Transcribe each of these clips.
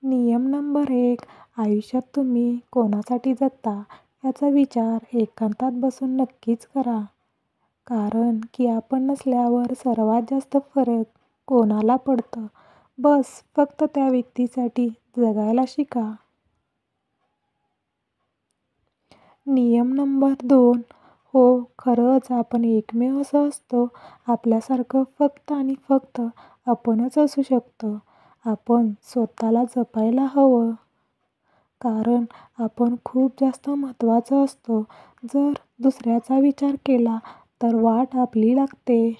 नियम नंबर 1, आयुष्यात तुम्ही कोणासाठी जगता याचा विचार एकांतात बसून नक्कीच करा. कारण की आपण नसल्यावर सर्वात जास्त फरक कोणाला पडतं? बस फक्त त्या व्यक्तीसाठी जगायला शिका. नियम नंबर 2, हो, खरंच आपण एकमेव असं असतो आपल्यासारखं फक्त आणि फक्त आपणच असू शकतो. आपण स्वतःला जपायला हवं. कारण आपण खूप जास्त महत्त्वाचं असतो. जर दुसऱ्याचा विचार केला तर वाट आपली लागते.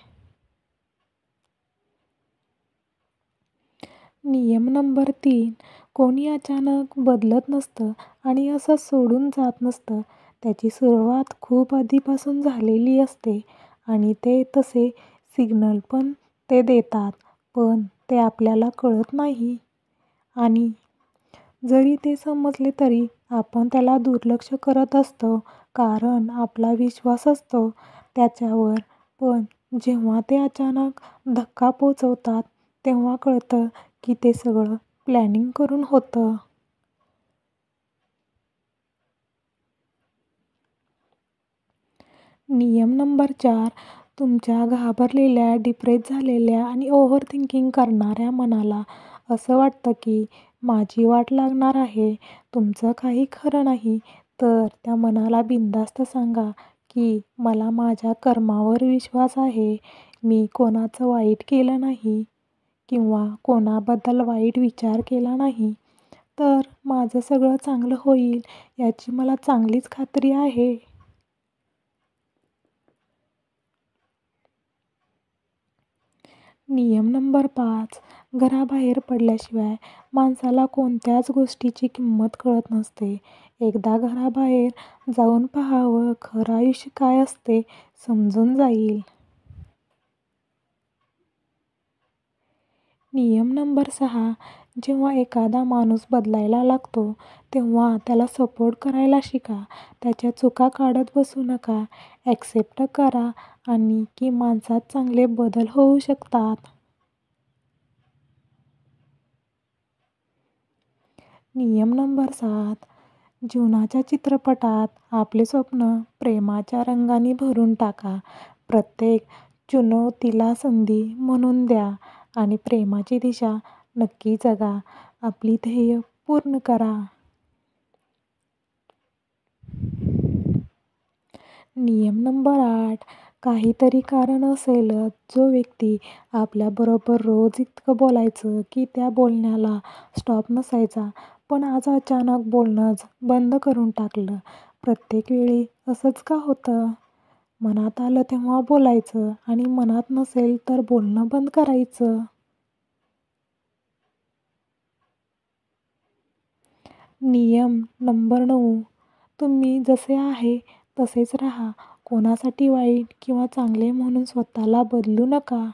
नियम नंबर 3, कोणी अचानक बदलत नसतं आणि असं सोडून जात नसतं. त्याची सुरुवात खूप आधीपासून झालेली असते आणि ते तसे सिग्नल पण ते देतात, पण ते आपल्याला कळत नाही. आणि जरी ते समजले तरी आपण त्याला दुर्लक्ष करत असतो कारण आपला विश्वास असतो त्याच्यावर. पण जेव्हा ते अचानक धक्का पोहोचवतात तेव्हा कळतं की ते सगळं प्लॅनिंग करून होतं. नियम नंबर 4, तुमच्या घाबरलेल्या, डिप्रेस झालेल्या आणि ओव्हर थिंकिंग करणाऱ्या मनाला असं वाटतं की माझी वाट लागणार आहे, तुमचं काही खरं नाही, तर त्या मनाला बिनधास्त सांगा की मला माझ्या कर्मावर विश्वास आहे. मी कोणाचं वाईट केलं नाही किंवा कोणाबद्दल वाईट विचार केला नाही, तर माझं सगळं चांगलं होईल याची मला चांगलीच खात्री आहे. नियम नंबर 5, घराबाहेर पडल्याशिवाय माणसाला कोणत्याच गोष्टीची किंमत कळत नसते. एकदा घराबाहेर जाऊन पाहावं, खरं आयुष्य काय असते समजून जाईल. नियम नंबर 6, जेव्हा एखादा माणूस बदलायला लागतो तेव्हा त्याला सपोर्ट करायला शिका. त्याच्या चुका काढत बसू नका. ॲक्सेप्ट करा आणि की माणसात चांगले बदल होऊ शकतात. नियम नंबर 7, जीवनाच्या चित्रपटात आपले स्वप्न प्रेमाच्या रंगांनी भरून टाका. प्रत्येक चुनौतीला संधी म्हणून द्या आणि प्रेमाची दिशा नक्की जगा. आपली ध्येय पूर्ण करा. नियम नंबर 8, काहीतरी कारण असेलच. जो व्यक्ती आपल्याबरोबर रोज इतकं बोलायचं की त्या बोलण्याला स्टॉप नसायचा, पण आज अचानक बोलणंच बंद करून टाकलं. प्रत्येक वेळी असंच का होतं? मनात आलं तेव्हा बोलायचं आणि मनात नसेल तर बोलणं बंद करायचं. नियम नंबर 9, तुम्ही जसे आहे तसेच राहा. कोणासाठी वाईट किंवा चांगले म्हणून स्वतःला बदलू नका.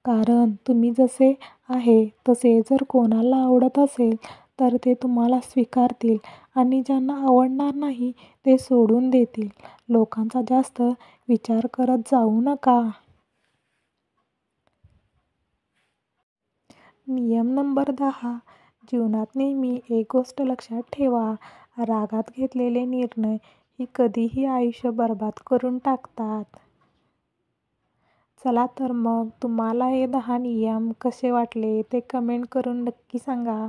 कारण तुम्ही जसे आहे तसे जर कोणाला आवडत असेल तर ते तुम्हाला स्वीकारतील आणि ज्यांना आवडणार नाही ते सोडून देतील. लोकांचा जास्त विचार करत जाऊ नका. नियम नंबर 10, जीवनात नेहमी एक गोष्ट लक्षात ठेवा, रागात घेतलेले निर्णय ही कधीही आयुष्य बरबाद करून टाकतात. चला तर मग तुम्हाला हे 10 नियम कसे वाटले ते कमेंट करून नक्की सांगा.